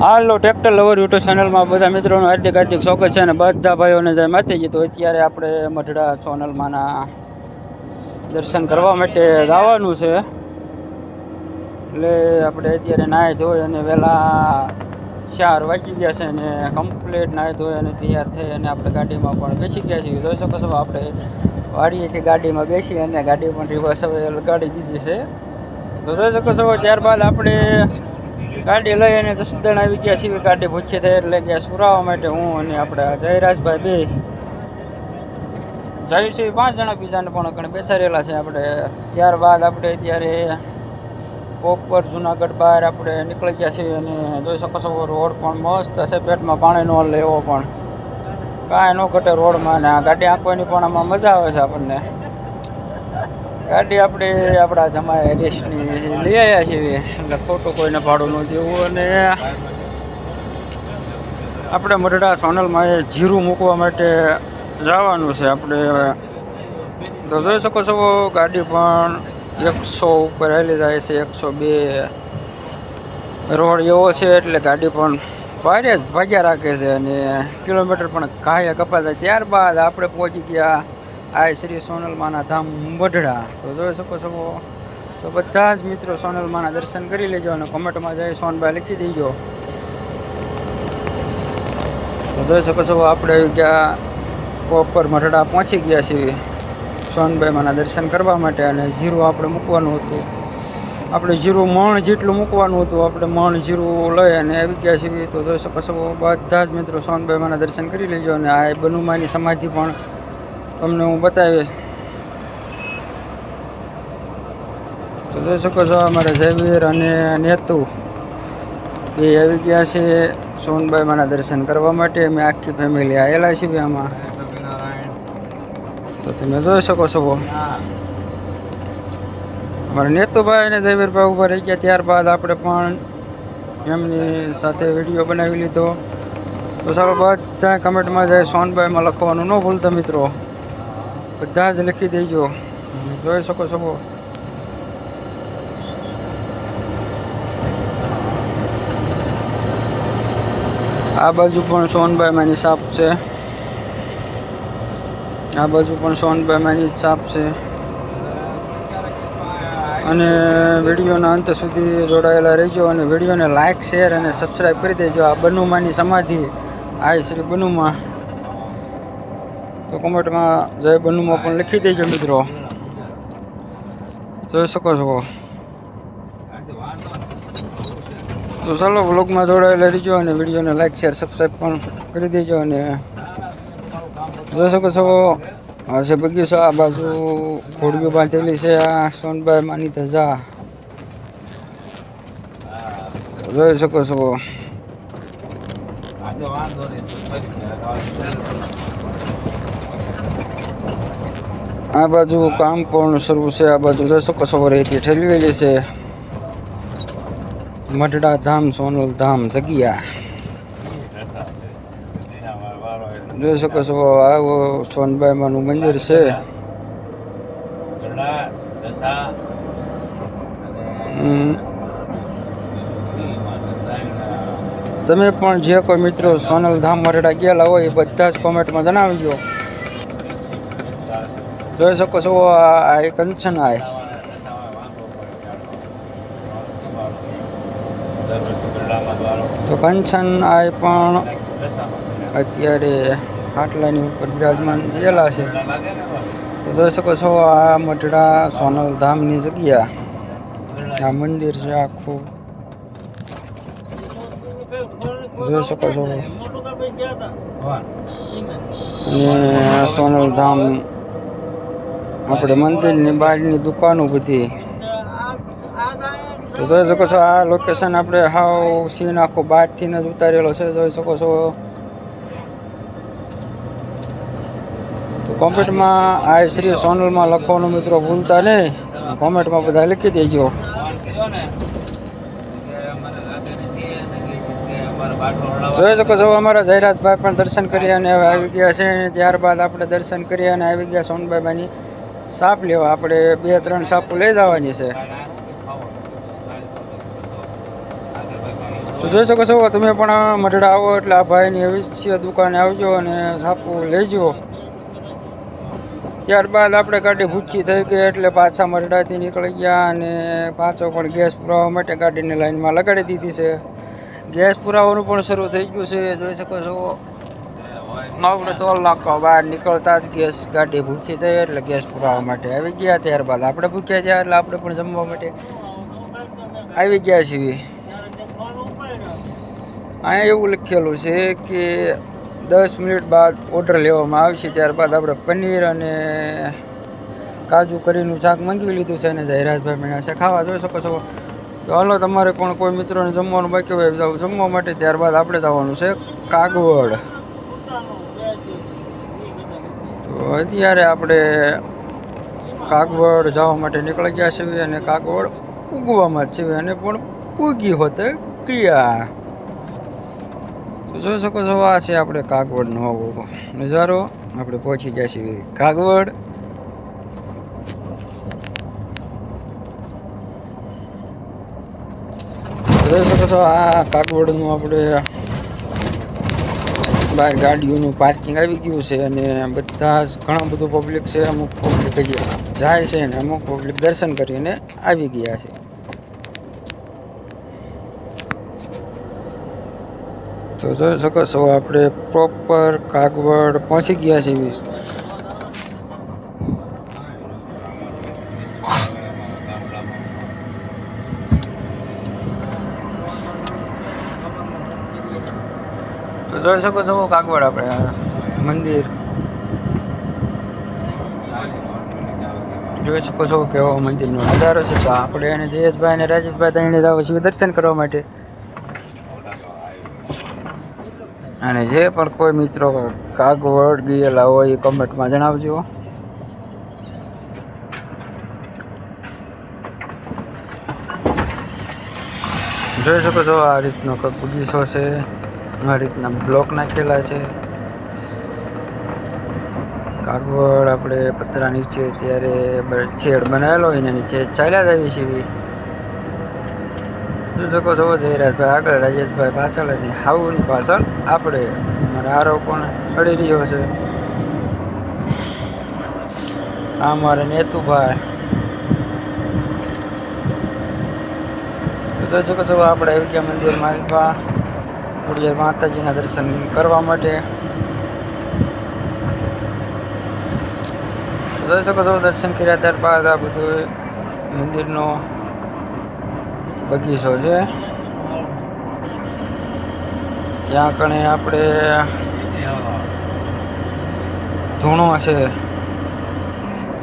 હાલો tractor lover YouTube ચેનલમાં બધા મિત્રોનું હાર્દિક સ્વાગત છે અને બધા ભાઈઓને જય માતાજી. તો અત્યારે આપણે મઢડા સોનલમાના દર્શન કરવા માટે જવાનું છે, એટલે આપણે અત્યારે નાહી ધોઈ અને વહેલા 4 વાગી ગયા છે અને કમ્પ્લીટ નાહી ધોઈ અને તૈયાર થઈ અને આપણે ગાડીમાં પણ બેસી ગયા છીએ. જોઈ શકો છો આપણે વાડીએથી ગાડીમાં બેસી અને ગાડી પણ રિવર્સ હવે લગાડી દીધી છે. તો જોઈ શકો છો ત્યારબાદ આપણે ગાડી લઈ અને 10 જણ આવી ગયા છીએ. ગાડી ભૂખી થઈ એટલે ગયા સુરાવા માટે. હું અને આપણે જયરાજભાઈ બે જાય છે, 5 જણા બીજાને પણ ઘણા બેસાડેલા છે આપણે. ત્યારબાદ આપણે અત્યારે પોપર જુનાગઢ બહાર આપણે નીકળી ગયા છીએ અને જોઈ શકો છો રોડ પણ મસ્ત છે, પેટમાં પાણી ન લે એવો પણ કાંઈ ન ઘટે રોડમાં. ને આ ગાડી આંકવાની પણ આમાં મજા આવે છે આપણને. ગાડી આપણે આપણા જમાય રેસની લઈ આવ્યા છીએ એટલે ખોટું કોઈને ભાડું ન દેવું. અને આપણે મઢડા સોનલમાં એ જીરું મૂકવા માટે જવાનું છે આપણે. તો જોઈ શકો છો ગાડી પણ 100 ઉપર હાલી જાય છે, 102 રોડ એવો છે એટલે ગાડી પણ ભારે જ ભાગ્યા રાખે છે અને કિલોમીટર પણ ઘાયા કપાતા. ત્યારબાદ આપણે પહોંચી ગયા આ શ્રી સોનલમાના ધામ મઢડા. તો જોઈ શકો છો તો બધા જ મિત્રો સોનલમાના દર્શન કરી લેજો અને કોમેન્ટમાં જઈ સોનભાઈ લખી દેજો. તો જોઈ શકો છો આપણે ગયા પ્રોપર મઢડા પહોંચી ગયા છીએ સોનભાઈ માના દર્શન કરવા માટે. અને જીરું આપણે મૂકવાનું હતું, આપણે જીરું મણ જેટલું મૂકવાનું હતું, આપણે મણ જીરું લઈ અને આવી ગયા છીએ. તો જોઈ શકો છો બધા જ મિત્રો સોનભાઈ માના દર્શન કરી લેજો. અને આ બનુમાની સમાધિ પણ તમને હું બતાવીશ. તો જોઈ શકો છો અમારા જયવીર અને નેતુ બે આવી ગયા છે સોનભાઈ માના દર્શન કરવા માટે. અમે આખી ફેમિલી આવેલા છીએ આમાં. તો તમે જોઈ શકો છો અમારા નેતુભાઈ અને જયવીરભાઈ ઉભા રહી ગયા. ત્યારબાદ આપણે પણ એમની સાથે વિડીયો બનાવી લીધો. તો ચાલો બધા કમેન્ટમાં જાય સોનભાઈમાં લખવાનું ન ભૂલતા મિત્રો, બધા જ લખી દેજો. જોઈ શકો છો આ બાજુ પણ સોનભાઈ માની છાપ છે, આ બાજુ પણ સોનભાઈ માની છાપ છે. અને વિડીયોના અંત સુધી જોડાયેલા રહેજો અને વિડીયોને લાઇક, શેર અને સબસ્ક્રાઈબ કરી દેજો. આ બનુમાની સમાધિ આ શ્રી બનુમા. તો કોમેન્ટમાં જય બનુમાં પણ લખી દેજો મિત્રો. જોઈ શકો છો. તો ચાલો વ્લોગમાં જોડાયેલા રહેજો અને વિડીયોને લાઇક, શેર, સબસ્ક્રાઈબ પણ કરી દેજો. અને જોઈ શકો છો આ છે બગીચો, આ બાજુ ઘોડીઓ બાંધેલી છે. આ સોનભાઈ માની ધજા જોઈ શકો છો. આ બાજુ કામ પણ શરૂ છે. આ બાજુ જોઈ શકો છો રેતી ઠેલવેલી છે. મઢડા ધામ સોનલ ધામ જગ્યા જોઈ શકો છો. આવો સોનભાઈ માનું મંદિર છે. તમે પણ જે કોઈ મિત્રો સોનલ ધામ મઢડા ગયેલા હોય એ બધા જ કોમેન્ટમાં જણાવજો. જોઈ શકો છો આ કંચન આય તો કંચન આય પણ અત્યારે ખાટલાની ઉપર બિરાજમાન થયેલા છે. તો જોઈ શકો છો આ મઢડા સોનલ ધામની જગ્યા, આ મંદિર છે આખું જોઈ શકો છો. અને સોનલ ધામ આપણે મંદિરની બહારની દુકાનો બધી. તો જોઈ શકો છો આ લોકેશન આપણે હાવ સીન આખો બહારથી જ ઉતારેલો છે. જોઈ શકો છો. તો કોમેન્ટમાં આ શ્રી સોનલમાં લખવાનું મિત્રો ભૂલતા નહીં, કોમેન્ટમાં બધા લખી દેજો. જોઈ શકો છો અમારા જયરાજભાઈ પણ દર્શન કરી અને હવે આવી ગયા છે. ત્યારબાદ આપણે દર્શન કરી અને આવી ગયા સોનબાબાની સાપ લેવા. આપણે 2-3 સાપ લઈ જવાની છે. તો જોઈ શકો છો તમે પણ મઢડા આવો એટલે આ ભાઈની અવશ્ય દુકાને આવજો અને સાપુ લેજો. ત્યારબાદ આપણે ગાડી ભૂખી થઈ ગઈ એટલે પાછા મઢડાથી નીકળી ગયા અને પાછો પણ ગેસ પુરાવા માટે ગાડીને લાઈનમાં લગાડી દીધી છે. ગેસ પુરાવાનું પણ શરૂ થઈ ગયું છે. જોઈ શકો છો આપણે ટોલ નાખવા બહાર નીકળતા જ ગેસ ગાડી ભૂખી થઈ એટલે ગેસ પુરાવા માટે આવી ગયા. ત્યારબાદ આપણે ભૂખ્યા થયા એટલે આપણે પણ જમવા માટે આવી ગયા છીએ. અહીંયા એવું લખેલું છે કે 10 મિનિટ બાદ ઓર્ડર લેવામાં આવશે. ત્યારબાદ આપણે પનીર અને કાજુ કરીનું શાક મંગાવી લીધું છે અને જયરાજભાઈ બન્યા છે ખાવા. જોઈ શકો છો. તો હાલો તમારે પણ કોઈ મિત્રોને જમવાનું બાકી હોય જમવા માટે. ત્યારબાદ આપણે જવાનું છે કાગવડ. તો અત્યારે આપણે કાગવડ જવા માટે નીકળી ગયા છીએ અને કાગવડ ઉગવામાં જ છે અને પણ ઉગી હોતે ગયા. તો જોઈ શકો છો આ છે આપણે કાગવડનો નજારો. આપણે પહોંચી ગયા છીએ કાગવડ. જોઈ શકો છો આ કાગવડનું આપણે બહાર ગાડીઓનું પાર્કિંગ આવી ગયું છે અને બધા જ ઘણા બધું પબ્લિક છે. અમુક પબ્લિક જાય છે અને અમુક પબ્લિક દર્શન કરીને આવી ગયા છે. તો જોઈ શકો છો આપણે પ્રોપર કાગવડ પહોંચી ગયા છીએ. તો જોઈ શકો છો કાગવડ આપણે મંદિર જોઈ શકો છો કેવો મંદિરનો નજારો છે. તો આપણે અને જયેશભાઈ અને રાજેશભાઈ ત્રણે જાવ છીએ દર્શન કરવા માટે. અને જે પણ કોઈ મિત્રો કાગવડ ગયેલા હોય એ કમેન્ટમાં જણાવજો. જોઈ શકો છો આ રીતનો કંઈક બગીચો છે. આ રીતના બ્લોક નાખેલા છે. કાગવડ આપણે પતરા નીચે ત્યારે છેડ બનાવેલો હોય ને નીચે ચાલ્યા જ આવી છીએ. જોઈ શકો છો જયરાજભાઈ આગળ, રાજેશભાઈ પાછળ અને હાઉની પાછળ આપણે. મારા હારો પણ ચડી રહ્યો છે. આ મારે નેતુભાઈ. જોઈ શકો છો આપણે આવી ગયા મંદિર માલપા ખોડિયાર માતાજીના દર્શન કરવા માટે. જોઈ શકો છો દર્શન કર્યા ત્યારબાદ આ બધું મંદિરનો બગીચો છે. ત્યાં કણે આપણે ધૂણો છે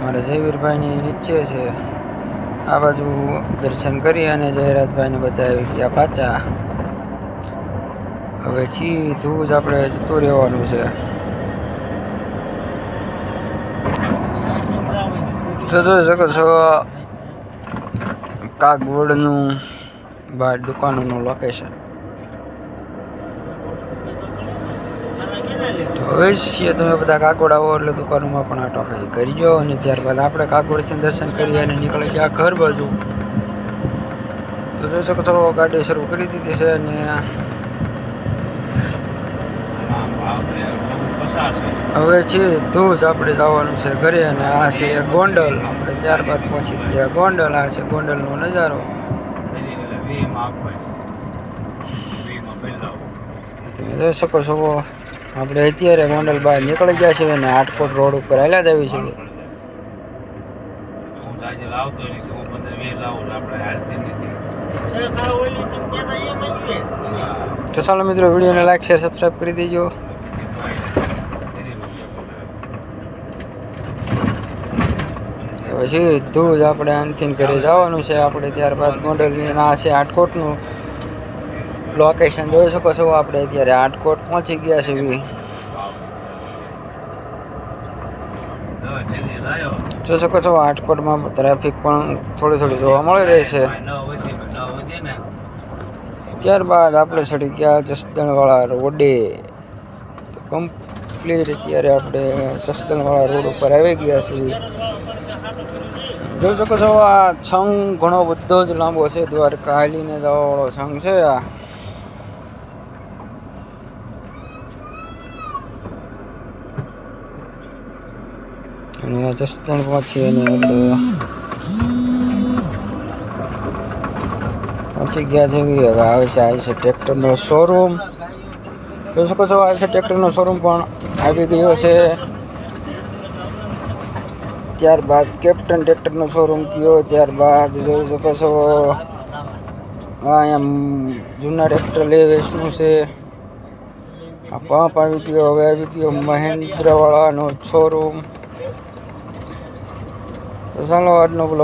મારે જયવીરભાઈની નીચે છે. આ બાજુ દર્શન કરી અને જયરાજભાઈને બધા આવી ગયા પાછા. હવે સીધું જ આપણે જતું રહેવાનું છે. તો જોઈ શકો છો કાગવડનું બહાર દુકાનોનું લોકેશન. તો અવશ્ય તમે બધા કાગવડ આવો એટલે દુકાનોમાં પણ આટો ફેરી કરજો. અને ત્યારબાદ આપણે કાગવડથી દર્શન કરી અને નીકળી ગયા ઘર બાજુ. તો જોઈ શકો છો ગાડી શરૂ કરી દીધી છે અને હવે સીધું જ આપણે જવાનું છે ઘરે. અને આ છે ગોંડલ. આપણે ત્યારબાદ પહોંચી ગયા ગોંડલ. આ છે ગોંડલનો નજારો. તમે જોઈ શકો છો આપણે અત્યારે ગોંડલ બહાર નીકળી ગયા છીએ અને આટકોટ રોડ ઉપર હાલ્યા જ આવી છીએ. તો ચાલો મિત્રો વિડીયોને લાઈક શેર સબસ્ક્રાઈબ કરી દેજો. પછી સીધું જ આપણે અંતિમ ઘરે જવાનું છે આપણે. ત્યારબાદ ગોંડલની આ છે આટકોટનું લોકેશન. જોઈ શકો છો આપણે અત્યારે આટકોટ પહોંચી ગયા છીએ. જોઈ શકો છો આટકોટમાં ટ્રાફિક પણ થોડી થોડી જોવા મળી રહી છે. ત્યારબાદ આપણે ચડી ગયા જસદણવાળા રોડે. તો કમ્પ્લીટ અત્યારે આપણે જસદણવાળા રોડ ઉપર આવી ગયા છીએ. જોઈ શકો છો આ છંગ ઘણો બધો જ લાંબો છે. દ્વારકા હાલીને જવાવાળો છંગ છે આ. અને જસદણ પહોંચી અને આપણે પહોંચી ગયા જેવી હવે આવે છે ટ્રેક્ટરનો શોરૂમ. જોઈ શકો છો આ છે ટ્રેક્ટરનો શોરૂમ પણ આવી ગયો છે. ત્યારબાદ કેપ્ટન ટ્રેક્ટરનો શોરૂમ ગયો. ત્યારબાદ જોઈ શકો છો અહીંયા જૂના ટ્રેક્ટર લે વેચનું છે. આ પંપ આવી ગયો. હવે આવી ગયો મહેન્દ્રવાળાનો શોરૂમ. તો ચાલો આજનો બ્લોગ